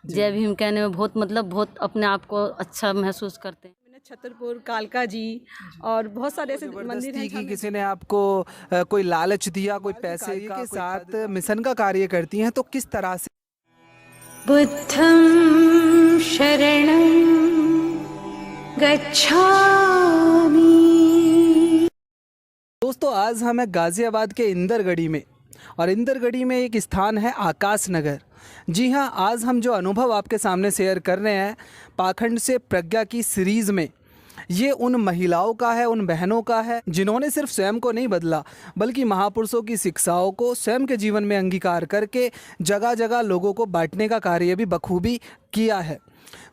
जय भीम कहने में बहुत मतलब बहुत अपने आप को अच्छा महसूस करते हैं। छतरपुर, कालका जी और बहुत सारे ऐसे मंदिर हैं कि किसी ने आपको कोई लालच दिया, कोई पैसे के साथ मिशन का कार्य करती हैं, तो किस तरह से? बुद्धं शरणं गच्छामि। दोस्तों, आज हम हैं गाज़ियाबाद के इंदरगढ़ी में, और इंदरगढ़ी में एक स्थान है आकाश नगर। जी हाँ, आज हम जो अनुभव आपके सामने शेयर कर रहे हैं पाखंड से प्रज्ञा की सीरीज़ में, ये उन महिलाओं का है, उन बहनों का है जिन्होंने सिर्फ स्वयं को नहीं बदला बल्कि महापुरुषों की शिक्षाओं को स्वयं के जीवन में अंगीकार करके जगह जगह लोगों को बांटने का कार्य भी बखूबी किया है।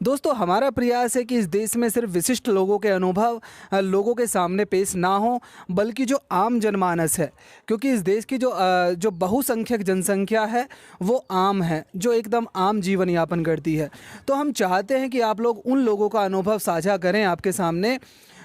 दोस्तों, हमारा प्रयास है कि इस देश में सिर्फ विशिष्ट लोगों के अनुभव लोगों के सामने पेश ना हो, बल्कि जो आम जनमानस है, क्योंकि इस देश की जो बहुसंख्यक जनसंख्या है वो आम है, जो एकदम आम जीवन यापन करती है। तो हम चाहते हैं कि आप लोग उन लोगों का अनुभव साझा करें आपके सामने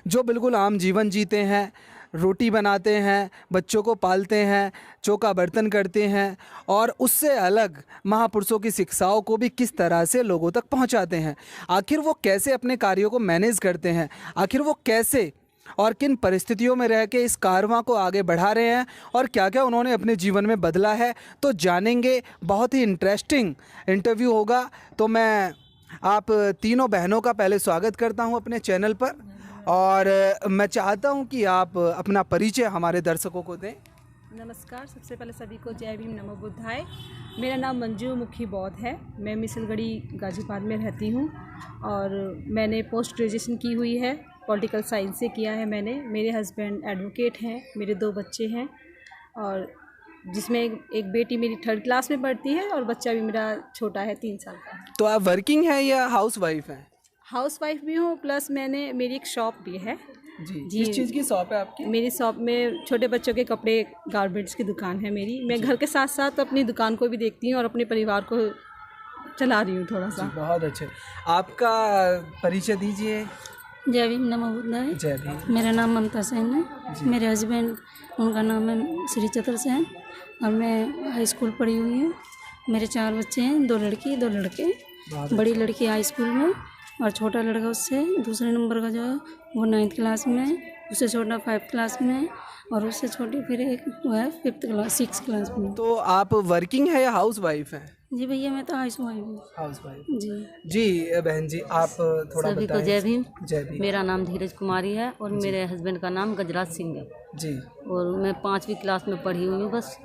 जो बिल्कुल आम जीवन जीते हैं, रोटी बनाते हैं, बच्चों को पालते हैं, चौका बर्तन करते हैं, और उससे अलग महापुरुषों की शिक्षाओं को भी किस तरह से लोगों तक पहुंचाते हैं। आखिर वो कैसे अपने कार्यों को मैनेज करते हैं, आखिर वो कैसे और किन परिस्थितियों में रह के इस कारवां को आगे बढ़ा रहे हैं, और क्या क्या उन्होंने अपने जीवन में बदला है, तो जानेंगे। बहुत ही इंटरेस्टिंग इंटरव्यू होगा। तो मैं आप तीनों बहनों का पहले स्वागत करता हूं अपने चैनल पर, और मैं चाहता हूं कि आप अपना परिचय हमारे दर्शकों को दें। नमस्कार, सबसे पहले सभी को जय भीम, नमो बुद्धाय। मेरा नाम मंजू मुखी बौद्ध है। मैं मिसलगढ़ी गाजीपुर में रहती हूँ और मैंने पोस्ट ग्रेजुएशन की हुई है, पॉलिटिकल साइंस से किया है मैंने। मेरे हस्बैंड एडवोकेट हैं, मेरे 2 बच्चे हैं, और जिसमें एक बेटी मेरी 3rd क्लास में पढ़ती है और बच्चा भी मेरा छोटा है, 3 साल का। तो आप वर्किंग हैं या हाउस वाइफ हैं? हाउस वाइफ भी हूँ, प्लस मेरी एक शॉप भी है। जी, किस चीज़ की शॉप है आपकी? मेरी शॉप में छोटे बच्चों के कपड़े, गारमेंट्स की दुकान है मेरी। मैं घर के साथ साथ अपनी दुकान को भी देखती हूँ और अपने परिवार को चला रही हूँ थोड़ा सा। बहुत अच्छे। आपका परिचय दीजिए। जय भीम, नमो बुद्धाय। जय भीम। मेरा नाम ममता सेन है। मेरे हस्बैंड, उनका नाम है श्री चतर सेन, और मैं हाई स्कूल पढ़ी हुई हूँ। मेरे 4 बच्चे हैं, 2 लड़की 2 लड़के। बड़ी लड़की हाई स्कूल में और छोटा लड़का उससे दूसरे नंबर का जो है वो 9th क्लास में, उससे छोटा 5th क्लास में, और उससे छोटी फिर एक वो है 6th क्लास में। तो आप वर्किंग है या हाउस वाइफ हैं? जी भैया, मैं तो हाउस वाइफ हूँ। Housewife. जी जी बहन जी, आप थोड़ा सभी को बताएं। जय भीम। जय भीम। मेरा नाम धीरज कुमारी है और मेरे हस्बैंड का नाम गजराज सिंह है। जी। और मैं 5वीं क्लास में पढ़ी हुई हूँ बस।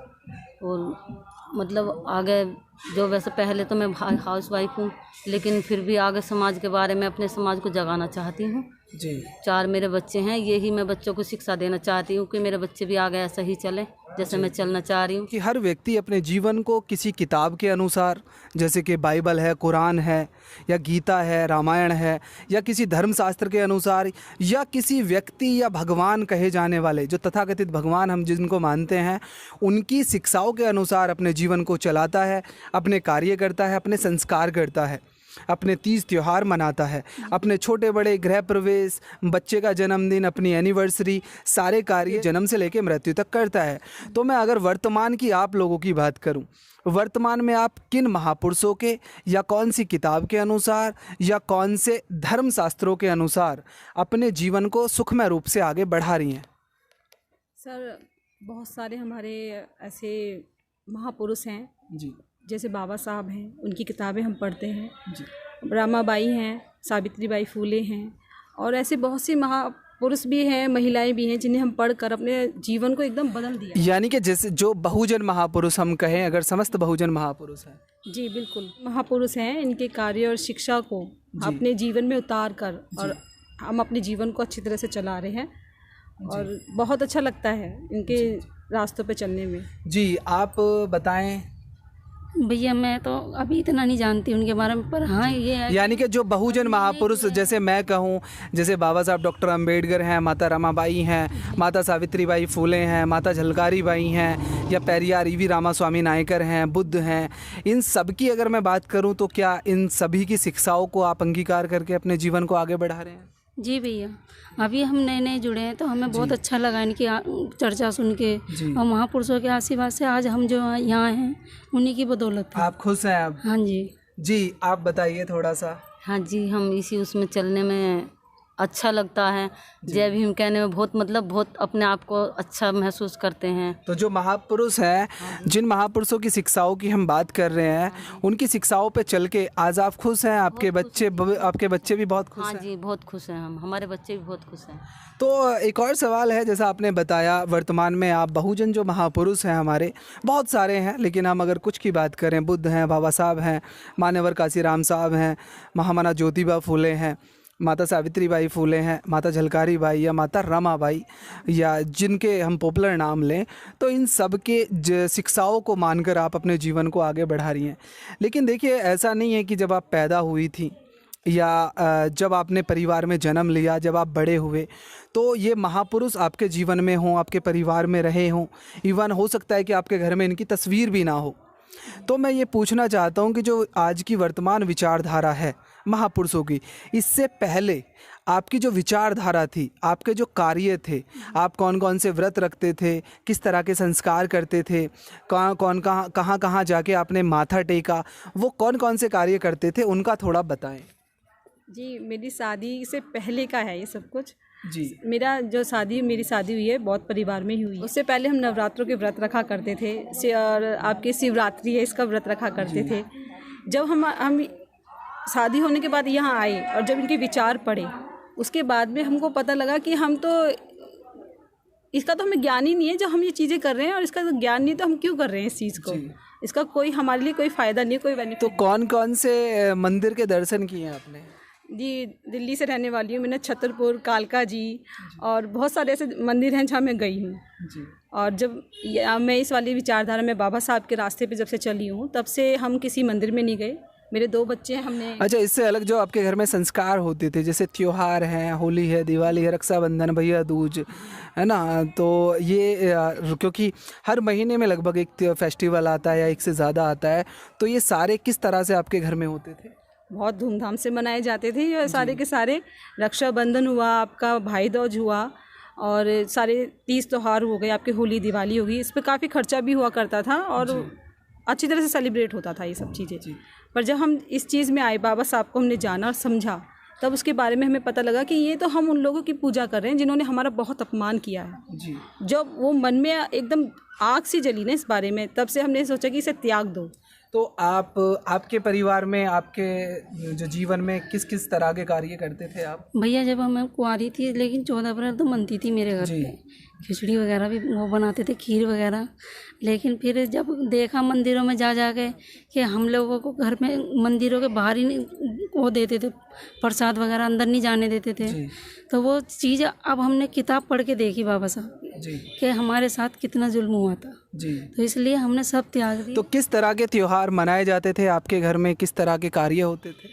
और मतलब आगे जो, वैसे पहले तो मैं हाउस वाइफ हूँ, लेकिन फिर भी आगे समाज के बारे में, अपने समाज को जगाना चाहती हूँ। जी। 4 मेरे बच्चे हैं, यही मैं बच्चों को शिक्षा देना चाहती हूँ कि मेरे बच्चे भी आगे ऐसा ही चलें जैसे मैं चलना चाह रही हूँ। कि हर व्यक्ति अपने जीवन को किसी किताब के अनुसार, जैसे कि बाइबल है, कुरान है, या गीता है, रामायण है, या किसी धर्मशास्त्र के अनुसार, या किसी व्यक्ति या भगवान कहे जाने वाले जो तथाकथित भगवान हम जिनको मानते हैं, उनकी शिक्षाओं के अनुसार अपने जीवन को चलाता है, अपने कार्य करता है, अपने संस्कार करता है, अपने तीज त्यौहार मनाता है, अपने छोटे बड़े गृह प्रवेश, बच्चे का जन्मदिन, अपनी एनिवर्सरी, सारे कार्य जन्म से लेकर मृत्यु तक करता है। तो मैं अगर वर्तमान की आप लोगों की बात करूं, वर्तमान में आप किन महापुरुषों के या कौन सी किताब के अनुसार या कौन से धर्मशास्त्रों के अनुसार अपने जीवन को सुखमय रूप से आगे बढ़ा रही हैं? सर, बहुत सारे हमारे ऐसे महापुरुष हैं जी। जैसे बाबा साहब हैं, उनकी किताबें हम पढ़ते हैं। रामाबाई हैं, सावित्रीबाई फूले हैं, और ऐसे बहुत सी महापुरुष भी हैं, महिलाएं भी हैं, जिन्हें हम पढ़कर अपने जीवन को एकदम बदल दिया। यानी कि जैसे जो बहुजन महापुरुष हम कहें, अगर समस्त बहुजन महापुरुष हैं। जी बिल्कुल, महापुरुष हैं। इनके कार्य और शिक्षा को अपने जीवन में उतार कर और हम अपने जीवन को अच्छी तरह से चला रहे हैं, और बहुत अच्छा लगता है इनके रास्तों पे चलने में। जी, आप बताएं। भैया, मैं तो अभी इतना नहीं जानती उनके बारे में, पर हाँ ये है, यानी कि जो बहुजन महापुरुष, जैसे मैं कहूँ, जैसे बाबा साहब डॉक्टर अंबेडकर हैं, माता रमाबाई हैं, माता सावित्रीबाई फूले हैं, माता झलकारी बाई हैं, या पेरियार ईवी रामास्वामी नायकर हैं, बुद्ध हैं, इन सब की अगर मैं बात करूँ तो क्या इन सभी की शिक्षाओं को आप अंगीकार करके अपने जीवन को आगे बढ़ा रहे हैं? जी भैया, अभी हम नए नए जुड़े हैं तो हमें बहुत अच्छा लगा इनकी चर्चा सुन के, और महापुरुषों के आशीर्वाद से आज हम जो यहाँ हैं उन्हीं की बदौलत है। आप खुश हैं अब? हाँ जी। जी, आप बताइए थोड़ा सा। हाँ जी, हम इसी उसमें चलने में अच्छा लगता है। जय भीम कहने में बहुत अपने आप को अच्छा महसूस करते हैं। तो जो महापुरुष हैं, जिन महापुरुषों की शिक्षाओं की हम बात कर रहे हैं, उनकी शिक्षाओं पे चल के आज आप खुश हैं, आपके बच्चे भी बहुत खुश हाँ हैं। जी, बहुत खुश हैं हम, हमारे बच्चे भी बहुत खुश हैं। तो एक और सवाल है, जैसा आपने बताया वर्तमान में आप बहुजन जो महापुरुष हैं हमारे बहुत सारे हैं, लेकिन हम अगर कुछ की बात करें, बुद्ध हैं, बाबा साहब हैं, मान्यवर काशीराम साहब हैं, महामना ज्योतिबा फूले हैं, माता सावित्रीबाई फूले हैं, माता झलकारी बाई या माता रमाबाई, या जिनके हम पॉपुलर नाम लें, तो इन सब के शिक्षाओं को मानकर आप अपने जीवन को आगे बढ़ा रही हैं। लेकिन देखिए, ऐसा नहीं है कि जब आप पैदा हुई थी या जब आपने परिवार में जन्म लिया, जब आप बड़े हुए, तो ये महापुरुष आपके जीवन में हों, आपके परिवार में रहे हों, इवन हो सकता है कि आपके घर में इनकी तस्वीर भी ना हो। तो मैं ये पूछना चाहता हूँ कि जो आज की वर्तमान विचारधारा है महापुरुषों की, इससे पहले आपकी जो विचारधारा थी, आपके जो कार्य थे, आप कौन कौन से व्रत रखते थे, किस तरह के संस्कार करते थे, कहाँ जाके आपने माथा टेका, वो कौन कौन से कार्य करते थे, उनका थोड़ा बताएं। जी, मेरी शादी से पहले का है ये सब कुछ। जी। मेरी शादी हुई है बहुत परिवार में ही हुई है। उससे पहले हम नवरात्रों के व्रत रखा करते थे, और आपकी शिवरात्रि है इसका व्रत रखा करते थे। जब हम शादी होने के बाद यहाँ आए और जब इनके विचार पढ़े, उसके बाद में हमको पता लगा कि हम तो इसका तो हमें ज्ञान ही नहीं है, जो हम ये चीज़ें कर रहे हैं और इसका तो ज्ञान नहीं, तो हम क्यों कर रहे हैं इस चीज़ को। इसका कोई हमारे लिए कोई फ़ायदा नहीं है, कोई बेनिफिट। तो कौन कौन से मंदिर के दर्शन किए हैं आपने? जी, दिल्ली से रहने वाली हूँ, मैंने छतरपुर, कालका जी और बहुत सारे ऐसे मंदिर हैं जहाँ मैं गई हूँ। जी। और जब मैं इस वाली विचारधारा में बाबा साहब के रास्ते पे जब से चली हूँ, तब से हम किसी मंदिर में नहीं गए। मेरे 2 बच्चे हैं, हमने। अच्छा, इससे अलग जो आपके घर में संस्कार होते थे, जैसे त्योहार हैं, होली है, दिवाली है, रक्षाबंधन, भैया दूज है ना, तो ये क्योंकि हर महीने में लगभग एक फेस्टिवल आता है या एक से ज़्यादा आता है, तो ये सारे किस तरह से आपके घर में होते थे? बहुत धूमधाम से मनाए जाते थे ये सारे के सारे। रक्षाबंधन हुआ, आपका भाई दूज हुआ, और सारे 30 त्यौहार हो गए, आपके होली दिवाली होगी। इस पर काफ़ी खर्चा भी हुआ करता था और अच्छी तरह से सेलिब्रेट होता था ये सब चीज़ें। पर जब हम इस चीज़ में आए, बाबा साहब को हमने जाना और समझा, तब उसके बारे में हमें पता लगा कि ये तो हम उन लोगों की पूजा कर रहे हैं जिन्होंने हमारा बहुत अपमान किया है। जी। जब वो मन में एकदम आग सी जली ना इस बारे में, तब से हमने सोचा कि इसे त्याग दो। तो आपके परिवार में, आपके जो जीवन में किस किस तरह के कार्य करते थे आप? भैया, जब मैं कुंवारी थी, लेकिन 14 अप्रैल तो बनती थी मेरे घर पे, खिचड़ी वगैरह भी वो बनाते थे, खीर वगैरह। लेकिन फिर जब देखा मंदिरों में जा के कि हम लोगों को घर में मंदिरों के बाहर ही वो देते थे प्रसाद वगैरह, अंदर नहीं जाने देते थे, तो वो चीज़ अब हमने किताब पढ़ के देखी बाबा साहब की कि हमारे साथ कितना जुल्म हुआ था। तो इसलिए हमने सब त्याग दिया। तो किस तरह के त्योहार मनाए जाते थे आपके घर में, किस तरह के कार्य होते थे?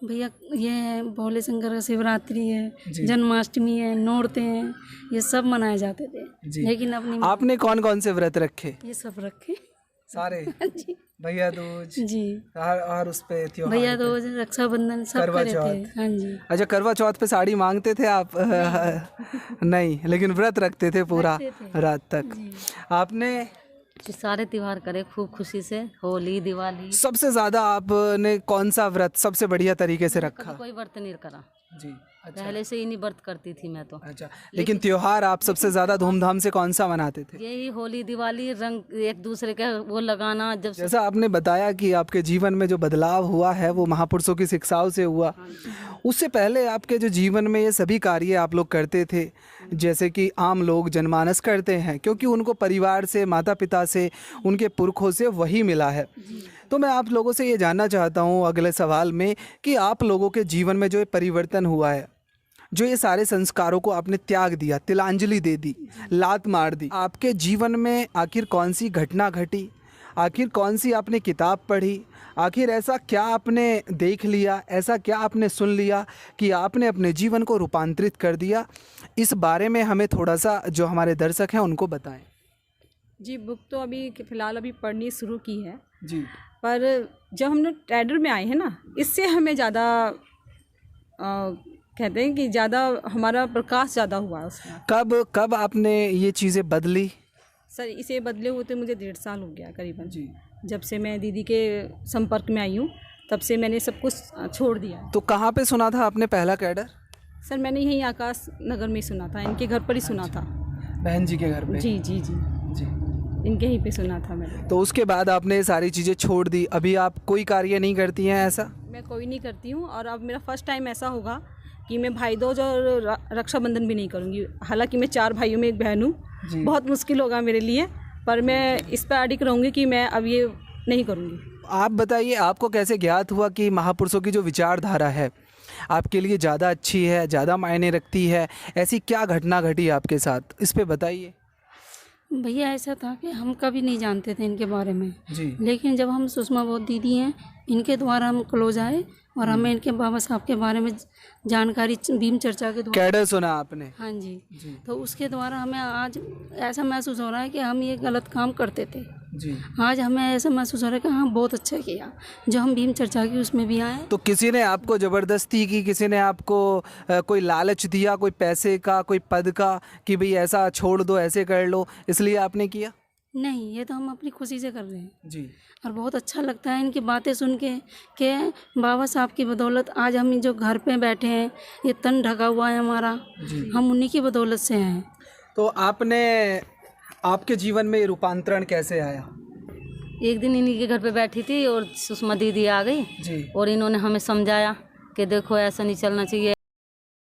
भैया, ये है भोले शंकर का शिवरात्रि है, जन्माष्टमी है, नौरते हैं, ये सब मनाए जाते थे। लेकिन अपनी आपने कौन कौन से व्रत रखे? ये सब रखे सारे। जी। भैया दूज जी, और उस पे त्योहार, भैया दूज, रक्षाबंधन, सब करवा करे थे। चौथ। हाँ जी। अच्छा, करवा चौथ पे साड़ी मांगते थे आप? नहीं, लेकिन व्रत रखते थे पूरा रात तक। आपने सारे त्योहार करे खूब खुशी से, होली दिवाली। सबसे ज्यादा आपने कौन सा व्रत सबसे बढ़िया तरीके से रखा? कोई व्रत नहीं करा जी। अच्छा। पहले से ही नहीं व्रत करती थी मैं तो। अच्छा, लेकिन त्योहार आप सबसे ज्यादा धूमधाम से कौन सा मनाते थे? यही होली दिवाली, रंग एक दूसरे के वो लगाना। जब जैसा आपने बताया कि आपके जीवन में जो बदलाव हुआ है वो महापुरुषों की शिक्षाओं से हुआ, उससे पहले आपके जो जीवन में ये सभी कार्य आप लोग करते थे, जैसे कि आम लोग जनमानस करते हैं, क्योंकि उनको परिवार से, माता पिता से, उनके पुरखों से वही मिला है। तो मैं आप लोगों से ये जानना चाहता हूँ अगले सवाल में कि आप लोगों के जीवन में जो ये परिवर्तन हुआ है, जो ये सारे संस्कारों को आपने त्याग दिया, तिलांजलि दे दी, लात मार दी, आपके जीवन में आखिर कौन सी घटना घटी, आखिर कौन सी आपने किताब पढ़ी, आखिर ऐसा क्या आपने देख लिया, ऐसा क्या आपने सुन लिया कि आपने अपने जीवन को रूपांतरित कर दिया? इस बारे में हमें थोड़ा सा जो हमारे दर्शक हैं उनको बताएं। जी, बुक तो अभी फ़िलहाल पढ़नी शुरू की है जी, पर जब हम लोग ट्रेडर में आए हैं ना, इससे हमें ज़्यादा कहते हैं कि ज़्यादा हमारा प्रकाश ज़्यादा हुआ उसमें। कब आपने ये चीज़ें बदली? सर, इसे बदले होते मुझे 1.5 साल हो गया करीबन। जी। जब से मैं दीदी के संपर्क में आई हूँ, तब से मैंने सब कुछ छोड़ दिया है। तो कहाँ पे सुना था आपने पहला कैडर? सर मैंने यहीं आकाश नगर में सुना था, इनके घर पर ही सुना था। बहन जी के घर पे? जी जी जी जी। इनके यहीं पे सुना था मैंने। तो उसके बाद आपने ये सारी चीज़ें छोड़ दी, अभी आप कोई कार्य नहीं करती हैं ऐसा? मैं कोई नहीं करती हूँ और अब मेरा फर्स्ट टाइम ऐसा होगा कि मैं भाई दूज और रक्षाबंधन भी नहीं करूँगी। हालांकि मैं 4 भाइयों में एक बहन हूँ, बहुत मुश्किल होगा मेरे लिए, पर मैं इस पर अडिग रहूँगी कि मैं अब ये नहीं करूँगी। आप बताइए, आपको कैसे ज्ञात हुआ कि महापुरुषों की जो विचारधारा है आपके लिए ज़्यादा अच्छी है, ज़्यादा मायने रखती है? ऐसी क्या घटना घटी आपके साथ, इस पे बताइए। भैया ऐसा था कि हम कभी नहीं जानते थे इनके बारे में जी। लेकिन जब हम सुषमा बौद्ध दीदी हैं इनके द्वारा हम क्लोज आए और हमें इनके बाबा साहब के बारे में जानकारी भीम चर्चा के द्वारा। कैडर सुना आपने? हाँ जी। तो उसके द्वारा हमें आज ऐसा महसूस हो रहा है कि हम ये गलत काम करते थे। जी। आज हमें ऐसा महसूस हो रहा है कि हाँ बहुत अच्छा किया जो हम भीम चर्चा की उसमें भी आए। तो किसी ने आपको ज़बरदस्ती की, किसी ने आपको कोई लालच दिया, कोई पैसे का, कोई पद का, कि भाई ऐसा छोड़ दो, ऐसे कर लो, इसलिए आपने किया? नहीं, ये तो हम अपनी खुशी से कर रहे हैं जी। और बहुत अच्छा लगता है इनकी बातें सुन के कि बाबा साहब की बदौलत आज हम जो घर पे बैठे हैं, ये तन ढका हुआ है हमारा, हम उन्हीं की बदौलत से हैं। तो आपके जीवन में ये रूपांतरण कैसे आया? एक दिन इन्हीं के घर पे बैठी थी और सुषमा दीदी आ गई जी। और इन्होंने हमें समझाया कि देखो ऐसा नहीं चलना चाहिए।